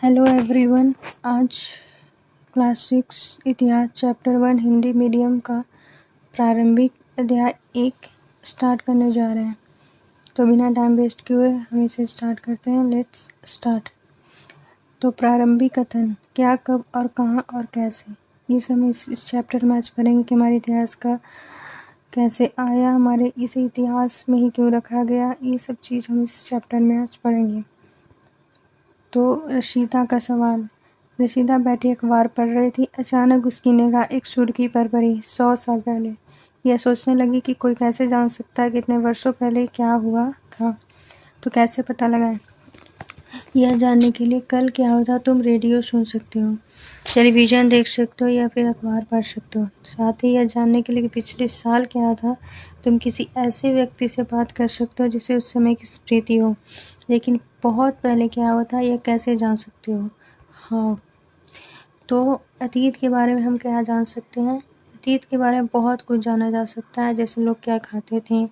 Hello everyone. आज class 6 इतिहास chapter 1 Hindi medium का प्रारंभिक अध्याय 1 स्टार्ट करने जा रहे हैं। तो बिना टाइम वेस्ट किए हम इसे स्टार्ट करते हैं। Let's start. तो प्रारंभिक कथन, क्या, कब और कहाँ और कैसे, ये सब इस चैप्टर में आज पढ़ेंगे कि हमारे इतिहास का कैसे आया, हमारे इस इतिहास में ही क्यों रखा गया, ये सब चीज़ हम इस चैप्टर में आज पढ़ेंगे। तो रशीदा का सवाल। रशीदा बैठी अखबार पढ़ रही थी। अचानक उसकी निगाह एक सुर्खी पर पड़ी। 100 साल पहले। यह सोचने लगी कि कोई कैसे जान सकता है कि इतने वर्षों पहले क्या हुआ था। तो कैसे पता लगाएं? यह जानने के लिए कल क्या हुआ था तुम रेडियो सुन सकते हो, टेलीविज़न देख सकते हो या फिर अखबार पढ़ सकते हो। साथ ही यह जानने के लिए कि पिछले साल क्या था तुम किसी ऐसे व्यक्ति से बात कर सकते हो जिसे उस समय की स्मृति हो। लेकिन बहुत पहले क्या हुआ था यह कैसे जान सकते हो? हाँ, तो अतीत के बारे में हम क्या जान सकते हैं? अतीत के बारे में बहुत कुछ जाना जा सकता है, जैसे लोग क्या खाते थे,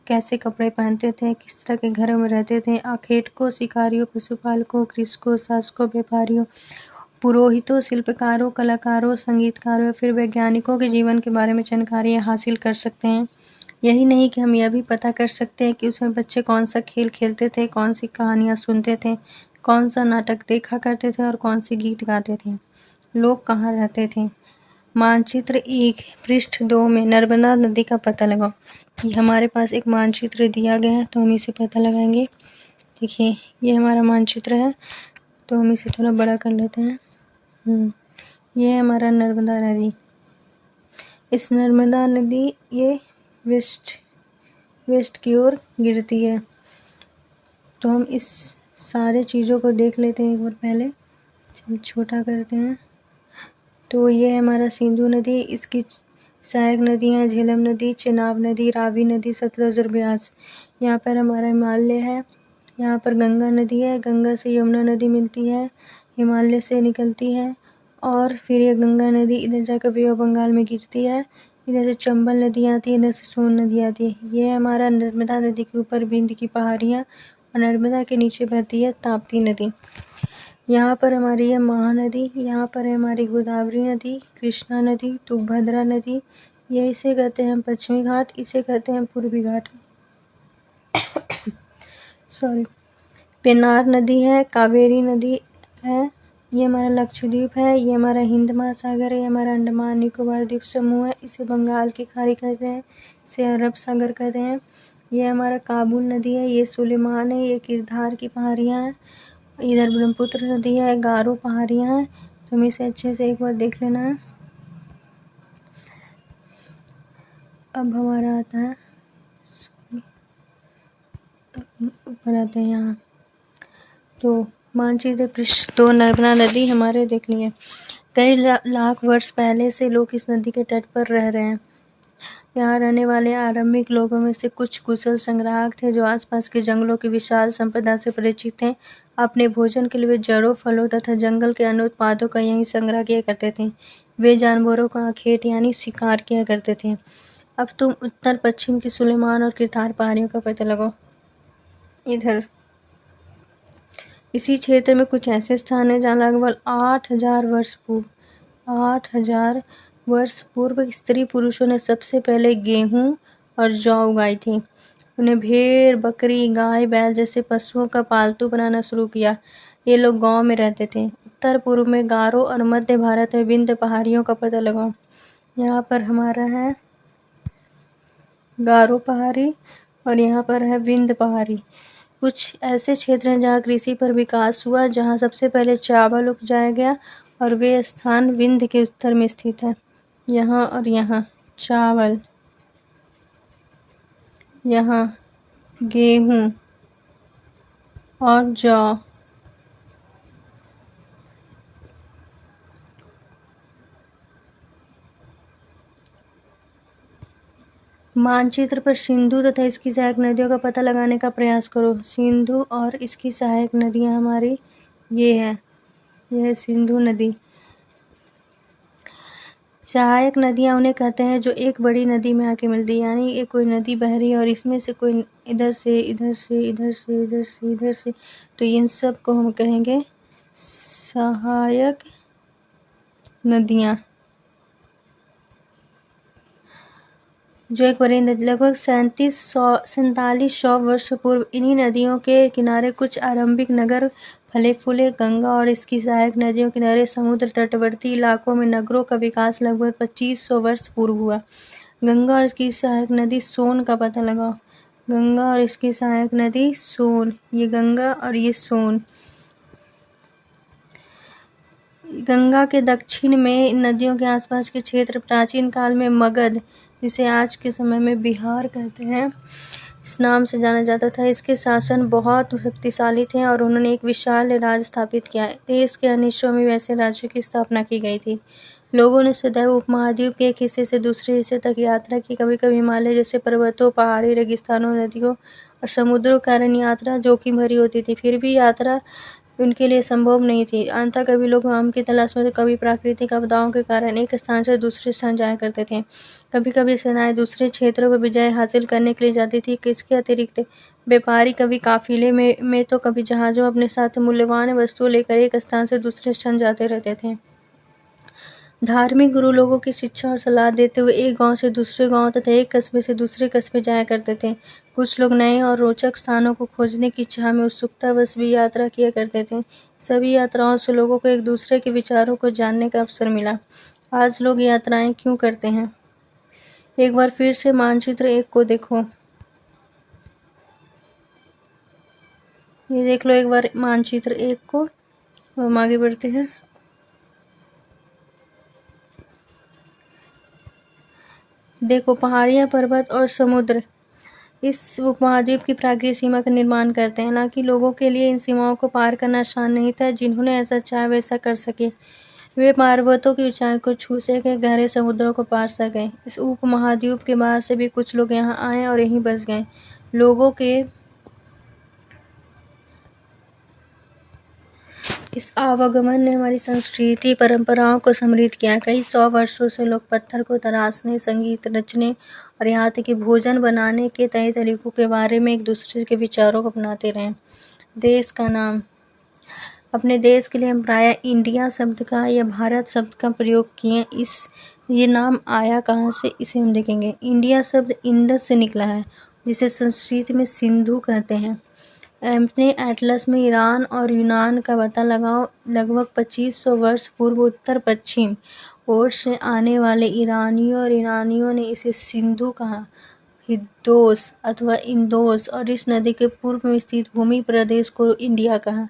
कैसे कपड़े पहनते थे, किस तरह के घरों में रहते थे, आखेटकों, शिकारियों, पशुपालकों, कृषकों, शासकों, व्यापारियों, पुरोहितों, शिल्पकारों, कलाकारों, संगीतकारों या फिर वैज्ञानिकों के जीवन के बारे में जानकारियाँ हासिल कर सकते हैं। यही नहीं कि हम यह भी पता कर सकते हैं कि उसमें बच्चे कौन सा खेल खेलते थे, कौन सी कहानियाँ सुनते थे, कौन सा नाटक देखा करते थे और कौन से गीत गाते थे, लोग कहाँ रहते थे। मानचित्र 1 पृष्ठ 2 में नर्मदा नदी का पता लगाओ। ये हमारे पास एक मानचित्र दिया गया है, तो हम इसे पता लगाएंगे। देखिए, ये हमारा मानचित्र है, तो हम इसे थोड़ा बड़ा कर लेते हैं। ये है हमारा नर्मदा नदी। इस नर्मदा नदी ये वेस्ट की ओर गिरती है। तो हम इस सारे चीज़ों को देख लेते हैं एक बार पहले। छोटा करते हैं। तो ये है हमारा सिंधु नदी, इसकी सहायक नदियाँ झेलम नदी, चेनाब नदी, रावी नदी, सतलज और ब्यास। यहाँ पर हमारा हिमालय है। यहाँ पर गंगा नदी है, गंगा से यमुना नदी मिलती है, हिमालय से निकलती है और फिर ये गंगा नदी इधर जाकर बे ऑफ बंगाल में गिरती है। इधर से चंबल नदी आती है, इधर से सोन नदी आती है। ये है हमारा नर्मदा नदी के ऊपर विंध्य की पहाड़ियाँ और नर्मदा के नीचे बहती है ताप्ती नदी। यहाँ पर हमारी है महानदी, यहाँ पर है हमारी गोदावरी नदी, कृष्णा नदी, तुंगभद्रा नदी। ये इसे कहते हैं पश्चिमी घाट, इसे कहते हैं पूर्वी घाट। सॉरी। पेन्नार नदी है, कावेरी नदी है, ये हमारा लक्षद्वीप है, ये हमारा हिंद महासागर है, ये हमारा अंडमान निकोबार द्वीप समूह है, इसे बंगाल की खाड़ी कहते हैं, इसे अरब सागर कहते हैं। ये हमारा काबुल नदी है, ये सुलेमान है, ये किरधार की पहाड़ियाँ हैं, इधर ब्रह्मपुत्र नदी है, गारो पहाड़ियाँ हैं। तो हमें इसे अच्छे से एक बार देख लेना है। अब हमारा आता है, ऊपर आते हैं यहाँ। तो मानचित्र पृष्ठ 2 नर्मदा नदी हमारे देखनी है। कई लाख वर्ष पहले से लोग इस नदी के तट पर रह रहे हैं। यहाँ रहने वाले आरंभिक लोगों में से कुछ कुशल संग्राहक थे जो आसपास के जंगलों की विशाल संपदा से परिचित थे। अपने भोजन के लिए वे जड़ों, फलों तथा जंगल के अन्य उत्पादों का यहीं संग्रह किया करते थे। वे जानवरों का आखेट यानी शिकार किया करते थे। अब तुम उत्तर पश्चिम की सुलेमान और किरथार पहाड़ियों का पता लगाओ। इधर इसी क्षेत्र में कुछ ऐसे स्थान हैं जहाँ लगभग 8,000 वर्ष पूर्व स्त्री पुरुषों ने सबसे पहले गेहूं और जौ उगाई थी। उन्हें भेड़, बकरी, गाय, बैल जैसे पशुओं का पालतू बनाना शुरू किया। ये लोग गांव में रहते थे। उत्तर पूर्व में गारो और मध्य भारत में विंध्य पहाड़ियों का पता लगाओ। यहाँ पर हमारा है गारो पहाड़ी और यहाँ पर है विंध्य पहाड़ी। कुछ ऐसे क्षेत्र हैं जहाँ कृषि पर विकास हुआ, जहाँ सबसे पहले चावल उपजाया गया और वे स्थान विंध्य के उत्तर में स्थित है। यहाँ और यहाँ चावल, यहाँ गेहूँ और जौ। मानचित्र पर सिंधु तथा इसकी सहायक नदियों का पता लगाने का प्रयास करो। सिंधु और इसकी सहायक नदियाँ हमारी ये है, यह है सिंधु नदी। सहायक नदियाँ उन्हें कहते हैं जो एक बड़ी नदी में आके मिलती है, यानी एक कोई नदी बह रही है और इसमें से कोई इधर से इधर से इधर से इधर से इधर से, तो इन सब को हम कहेंगे सहायक नदियाँ जो एक बड़ी नदी लगभग 4700 वर्ष पूर्व इन्हीं नदियों के किनारे कुछ आरंभिक नगर फले फूले। गंगा और इसकी सहायक नदियों के किनारे समुद्र तटवर्ती इलाकों में नगरों का विकास लगभग 2500 वर्ष पूर्व हुआ। गंगा और इसकी सहायक नदी सोन का पता लगाओ। गंगा और इसकी सहायक नदी सोन, ये गंगा और ये सोन। गंगा के दक्षिण में इन नदियों के आसपास के क्षेत्र प्राचीन काल में मगध, जिसे आज के समय में बिहार कहते हैं, इस नाम से जाना जाता था। इसके शासन बहुत शक्तिशाली थे और उन्होंने एक विशाल राज्य स्थापित किया। देश के अन्य हिस्सों में वैसे राज्यों की स्थापना की गई थी। लोगों ने सदैव उपमहाद्वीप के एक हिस्से से दूसरे हिस्से तक यात्रा की। कभी कभी हिमालय जैसे पर्वतों, पहाड़ी, रेगिस्तानों, नदियों और समुद्रों के कारण यात्रा जोखिम भरी होती थी, फिर भी यात्रा उनके लिए संभव नहीं थी। अंततः कभी लोग आम की तलाश में तो कभी प्राकृतिक आपदाओं के कारण एक स्थान से दूसरे स्थान जाया करते थे। कभी कभी सेनाएं दूसरे क्षेत्रों पर विजय हासिल करने के लिए जाती थी। इसके अतिरिक्त व्यापारी कभी काफिले में तो कभी जहाजों अपने साथ मूल्यवान वस्तुएं लेकर एक स्थान से दूसरे स्थान जाते रहते थे। धार्मिक गुरु लोगों की शिक्षा और सलाह देते हुए एक गांव से दूसरे गांव तथा एक कस्बे से दूसरे कस्बे जाया करते थे। कुछ लोग नए और रोचक स्थानों को खोजने की चाह में उत्सुकतावश भी यात्रा किया करते थे। सभी यात्राओं से लोगों को एक दूसरे के विचारों को जानने का अवसर मिला। आज लोग यात्राएं क्यों करते हैं? एक बार फिर से मानचित्र 1 को देखो। ये देख लो एक बार मानचित्र 1 को। हम आगे बढ़ते हैं। देखो, पहाड़ियाँ, पर्वत और समुद्र इस उपमहाद्वीप की प्राकृतिक सीमा का निर्माण करते हैं। हालांकि लोगों के लिए इन सीमाओं को पार करना आसान नहीं था। जिन्होंने ऐसा चाहा वैसा कर सके। वे पर्वतों की ऊंचाई को छू सके, गहरे समुद्रों को पार सके। इस उपमहाद्वीप के बाहर से भी कुछ लोग यहाँ आए और यहीं बस गए। लोगों के इस आवागमन ने हमारी संस्कृति परंपराओं को समृद्ध किया। कई 100 वर्षों से लोग पत्थर को तराशने, संगीत रचने और यहाँ तक कि भोजन बनाने के तय तरीकों के बारे में एक दूसरे के विचारों को अपनाते रहे। देश का नाम। अपने देश के लिए हम प्रायः इंडिया शब्द का या भारत शब्द का प्रयोग किए। ये नाम आया कहाँ से, इसे हम देखेंगे। इंडिया शब्द इंडस से निकला है, जिसे संस्कृत में सिंधु कहते हैं। अपने एटलस में ईरान और यूनान का पता लगाओ। लगभग 2500 वर्ष पूर्व उत्तर पश्चिम ओर से आने वाले ईरानियों ने इसे सिंधु कहा, हिद्दोस अथवा इंदोस, और इस नदी के पूर्व में स्थित भूमि प्रदेश को इंडिया कहा।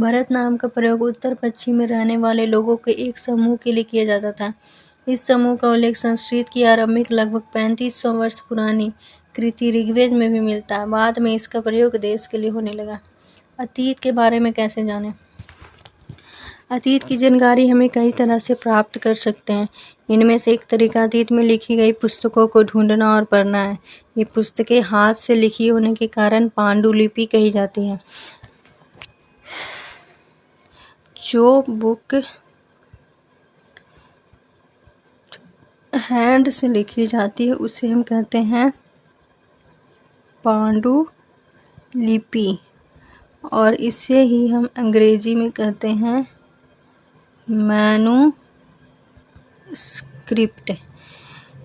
भारत नाम का प्रयोग उत्तर पश्चिम में रहने वाले लोगों के एक समूह के लिए किया जाता था। इस समूह का उल्लेख संस्कृत की आरंभिक लगभग 3500 वर्ष पुरानी कृति ऋग्वेद में भी मिलता है। बाद में इसका प्रयोग देश के लिए होने लगा। अतीत के बारे में कैसे जानें? अतीत की जानकारी हमें कई तरह से प्राप्त कर सकते हैं। इनमें से एक तरीका अतीत में लिखी गई पुस्तकों को ढूंढना और पढ़ना है। ये पुस्तकें हाथ से लिखी होने के कारण पांडुलिपि कही जाती है। जो बुक हैंड से लिखी जाती है उसे हम कहते हैं पांडुलिपि, और इसे ही हम अंग्रेजी में कहते हैं मैन्युस्क्रिप्ट।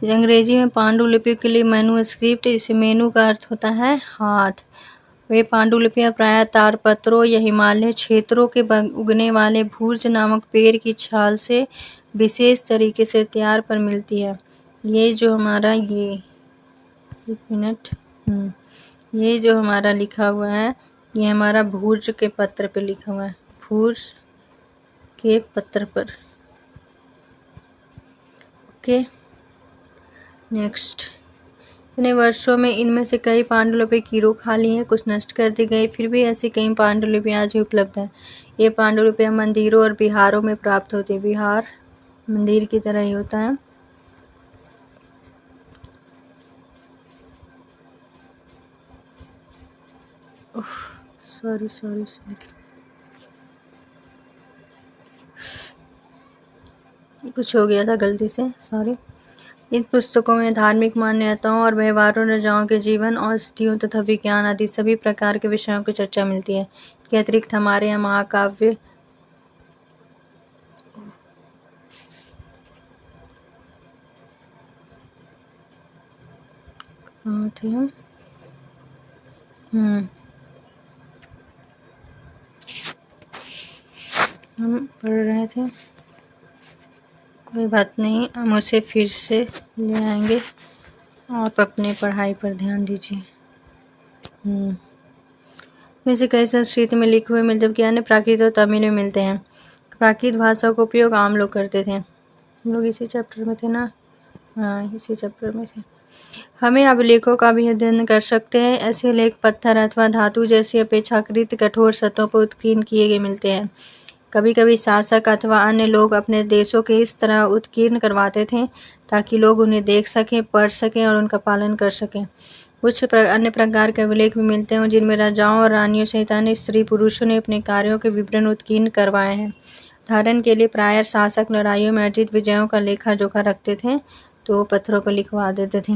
अंग्रेजी में पांडुलिपि के लिए मैन्युस्क्रिप्ट, इसे मेनू का अर्थ होता है हाथ। वे पांडुलिपियां प्रायः ताड़पत्रों या हिमालय क्षेत्रों के उगने वाले भूर्ज नामक पेड़ की छाल से विशेष तरीके से तैयार पर मिलती है। ये जो हमारा ये जो हमारा लिखा हुआ है, ये हमारा भूर्ज के पत्र पे लिखा हुआ है, भूर्ज के पत्र पर। Okay, next. इतने वर्षों में इनमें से कई पांडुलिपि कीड़ों खा ली हैं, कुछ नष्ट कर दी गई। फिर भी ऐसी कई पांडुलिपियां आज भी उपलब्ध हैं। ये पांडुलिपियां मंदिरों और विहारों में प्राप्त होती है। विहार मंदिर की तरह ही होता है। सॉरी कुछ हो गया था गलती से, सॉरी। इन पुस्तकों में धार्मिक मान्यताओं और व्यवहारों, राजाओं के जीवन, औषधियों तथा विज्ञान आदि सभी प्रकार के विषयों की चर्चा मिलती है। इसके अतिरिक्त हमारे यहाँ महाकाव्य कहाँ थे हम? हम पढ़ रहे थे, कोई बात नहीं, हम उसे फिर से ले आएंगे। आप अपनी पढ़ाई पर ध्यान दीजिए। वैसे कई संस्कृति में लिखे हुए मिलते, जबकि अन्य प्राकृत और तमिल में मिलते हैं। प्राकृत भाषा का उपयोग आम लोग करते थे। हम लोग इसी चैप्टर में थे ना? हाँ, इसी चैप्टर में थे। हमें अभिलेखों का भी अध्ययन कर सकते हैं। ऐसे लेख पत्थर अथवा धातु जैसी अपेक्षाकृत कठोर सतहों पर उत्कीर्ण किए गए मिलते हैं। कभी कभी शासक अथवा अन्य लोग अपने देशों के इस तरह उत्कीर्ण करवाते थे ताकि लोग उन्हें देख सकें, पढ़ सकें और उनका पालन कर सकें। कुछ अन्य प्रकार के अभिलेख भी मिलते हैं जिनमें राजाओं और रानियों सहित अन्य स्त्री पुरुषों ने अपने कार्यों के विवरण उत्कीर्ण करवाए हैं। उदाहरण के लिए प्रायः शासक लड़ाइयों में अर्जित विजयों का लेखा जोखा रखते थे तो वो पत्थरों पर लिखवा देते थे।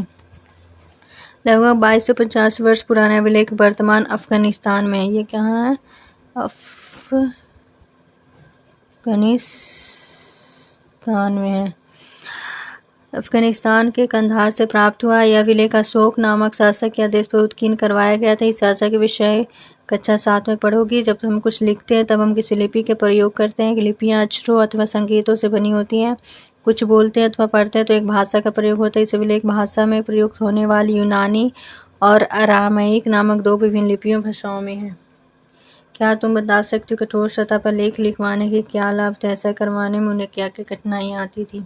लगभग 2250 वर्ष पुराना अभिलेख वर्तमान अफगानिस्तान में है। ये कहाँ है? अफगानिस्तान में है। अफगानिस्तान के कंधार से प्राप्त हुआ यह अभिलेख अशोक नामक शासक के आदेश पर उत्कीर्ण करवाया गया था। इस शासक के विषय कक्षा 7 में पढ़ोगी। जब हम कुछ लिखते हैं तब हम किसी लिपि के प्रयोग करते हैं। लिपियाँ अक्षरों अथवा संकेतों से बनी होती हैं। कुछ बोलते हैं अथवा पढ़ते हैं तो एक भाषा का प्रयोग होता है। इस अभिलेख भाषा में प्रयुक्त होने वाली यूनानी और अरामैक नामक 2 विभिन्न लिपियों भाषाओं में है। क्या तुम बता सकते हो कठोर सतह पर लेख लिखवाने के क्या लाभ थे? ऐसा करवाने में उन्हें क्या क्या कठिनाइयाँ आती थी?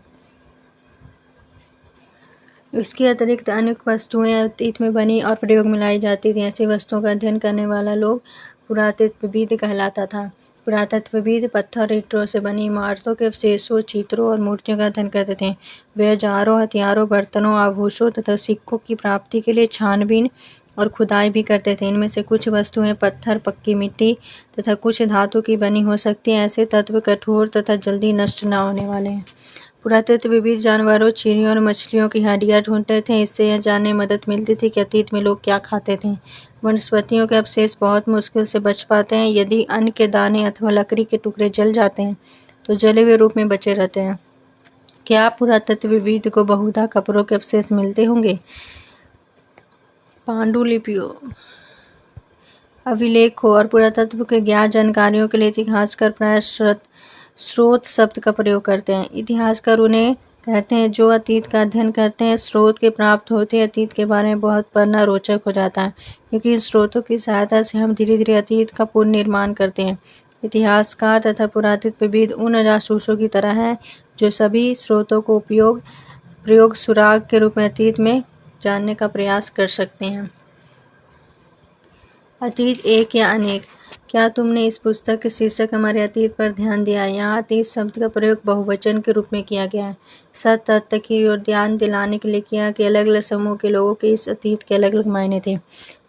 इसके अतिरिक्त अनेक वस्तुएं अतीत में बनी और प्रयोग में लाई जाती थी। ऐसी वस्तुओं का अध्ययन करने वाला लोग पुरातत्वविद कहलाता था। पुरातत्वविद पत्थर ईंटों से बनी इमारतों के अवशेषों, चित्रों और मूर्तियों का अध्ययन करते थे। वे औजारों, हथियारों, बर्तनों, आभूषणों तथा सिक्कों की प्राप्ति के लिए छानबीन और खुदाई भी करते थे। इनमें से कुछ वस्तुएं पत्थर, पक्की मिट्टी तथा कुछ धातु की बनी हो सकती हैं। ऐसे तत्व कठोर तथा जल्दी नष्ट न होने वाले हैं। पुरातत्वविद जानवरों, चिड़ियों और मछलियों की हड्डियां ढूंढते थे। इससे यह जानने में मदद मिलती थी कि अतीत में लोग क्या खाते थे। वनस्पतियों के अवशेष बहुत मुश्किल से बच पाते हैं। यदि अन्न के दाने अथवा लकड़ी के टुकड़े जल जाते हैं तो जले हुए रूप में बचे रहते हैं। क्या पुरातत्वविद को बहुधा कपड़ों के अवशेष मिलते होंगे? पांडुलिपियों, अभिलेखों और पुरातत्व के ज्ञात जानकारियों के लिए इतिहासकार प्रायः स्रोत शब्द का प्रयोग करते हैं। इतिहासकार उन्हें कहते हैं जो अतीत का अध्ययन करते हैं। स्रोत के प्राप्त होते अतीत के बारे में बहुत पढ़ना रोचक हो जाता है, क्योंकि इन स्रोतों की सहायता से हम धीरे धीरे अतीत का पुनर्निर्माण करते हैं। इतिहासकार तथा पुरातत्वविद उन जासूसों की तरह हैं जो सभी स्रोतों को प्रयोग सुराग के रूप में अतीत में जानने का प्रयास कर सकते हैं। अतीत एक या अनेक। क्या तुमने इस पुस्तक के शीर्षक हमारे अतीत पर ध्यान दिया है? यहाँ अतीत शब्द का प्रयोग बहुवचन के रूप में किया गया है। सत तथ्य की ओर ध्यान दिलाने के लिए किया कि अलग अलग समूह के लोगों के इस अतीत के अलग अलग मायने थे।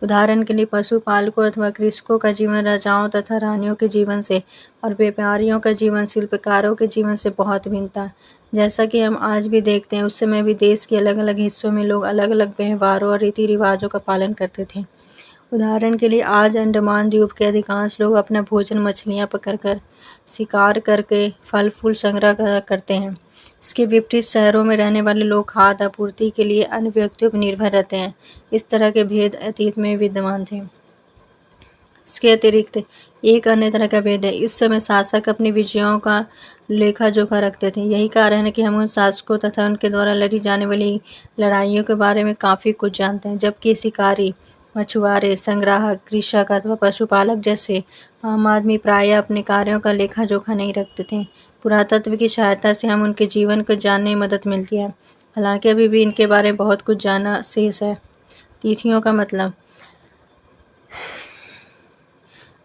उदाहरण के लिए पशुपालकों अथवा कृषकों का जीवन राजाओं तथा रानियों के जीवन से और व्यापारियों का जीवन शिल्पकारों के जीवन से बहुत भिन्न था। जैसा कि हम आज भी देखते हैं, उस समय भी देश के अलग अलग हिस्सों में लोग अलग अलग व्यवहारों और रीति रिवाजों का पालन करते थे। उदाहरण के लिए आज अंडमान द्वीप के अधिकांश लोग अपना भोजन मछलियाँ पकड़कर, शिकार करके, फल फूल संग्रह करते हैं। इसके विपरीत शहरों में रहने वाले लोग खाद्य आपूर्ति के लिए अन्य व्यक्तियों पर निर्भर रहते हैं। इस तरह के भेद अतीत में विद्यमान थे। इसके अतिरिक्त एक अन्य तरह का भेद है, इस समय शासक अपनी विजयों का लेखा जोखा रखते थे। यही कारण है कि हम उन शासकों तथा उनके द्वारा लड़ी जाने वाली लड़ाइयों के बारे में काफ़ी कुछ जानते हैं, जबकि शिकारी, मछुआरे, संग्राहक, कृषक अथवा पशुपालक जैसे आम आदमी प्रायः अपने कार्यों का लेखा जोखा नहीं रखते थे। पुरातत्व की सहायता से हम उनके जीवन को जानने में मदद मिलती है, हालांकि अभी भी इनके बारे में बहुत कुछ जानना शेष है। तिथियों का मतलब।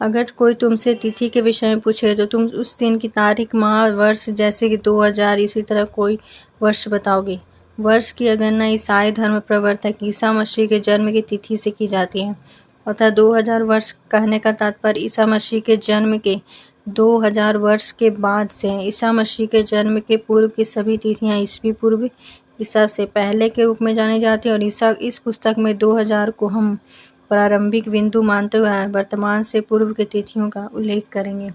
अगर कोई तुमसे तिथि के विषय में पूछे तो तुम उस दिन की तारीख, माह, वर्ष, जैसे कि 2000, इसी तरह कोई वर्ष बताओगे। वर्ष की गणना ईसाई धर्म प्रवर्तक ईसा मसीह के जन्म की तिथि से की जाती है। अर्थात 2000 वर्ष कहने का तात्पर्य ईसा मसीह के जन्म के 2000 वर्ष के बाद से है। ईसा मसीह के जन्म के पूर्व की सभी तिथियां ईसवी पूर्व ईसा से पहले के रूप में जानी जाती है, और इस पुस्तक में 2000 को हम प्रारंभिक बिंदु मानते हुए वर्तमान से पूर्व की तिथियों का उल्लेख करेंगे।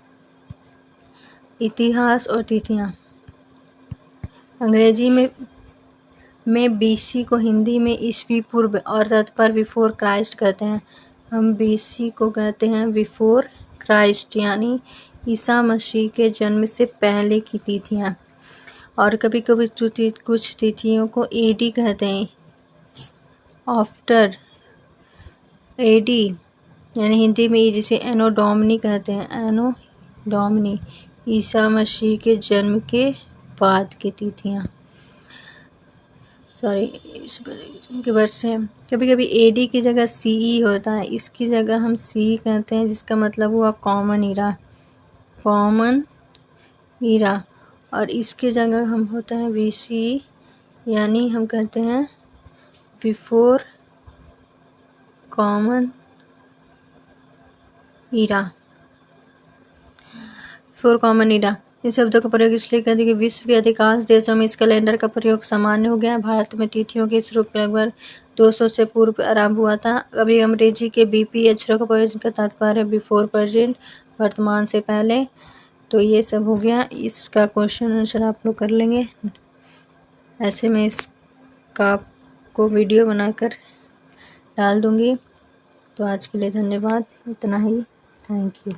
इतिहास और तिथियां। अंग्रेजी में में BC को हिंदी में ईस्वी पूर्व और तत्पर बिफोर क्राइस्ट कहते हैं। हम BC को कहते हैं बिफोर क्राइस्ट, यानी ईसा मसीह के जन्म से पहले की तिथियाँ। और कभी कभी कुछ तिथियों को AD कहते हैं, आफ्टर AD, यानी हिंदी में जिसे एनो डोमिनी कहते हैं, एनो डोमिनी, ईसा मसीह के जन्म के बाद की तिथियाँ, के वर्ष हैं। कभी कभी AD की जगह CE होता है, इसकी जगह हम CE कहते हैं, जिसका मतलब हुआ कॉमन ईरा, कॉमन ईरा। और इसके जगह हम होता है BC, यानी हम कहते हैं before common era, before common era. इस शब्दों का प्रयोग इसलिए करते कि विश्व के अधिकांश देशों में इस कैलेंडर का प्रयोग सामान्य हो गया है। भारत में तिथियों के इस रूप लगभग 200 से पूर्व आरंभ हुआ था। अभी अंग्रेजी के BP अक्षरों का प्रयोग, जिनका तात्पर्य बिफोर प्रेजेंट, वर्तमान से पहले। तो ये सब हो गया, इसका क्वेश्चन आंसर आप लोग कर लेंगे। ऐसे मैं इसका आपको वीडियो बनाकर डाल दूँगी। तो आज के लिए धन्यवाद, इतना ही, थैंक यू।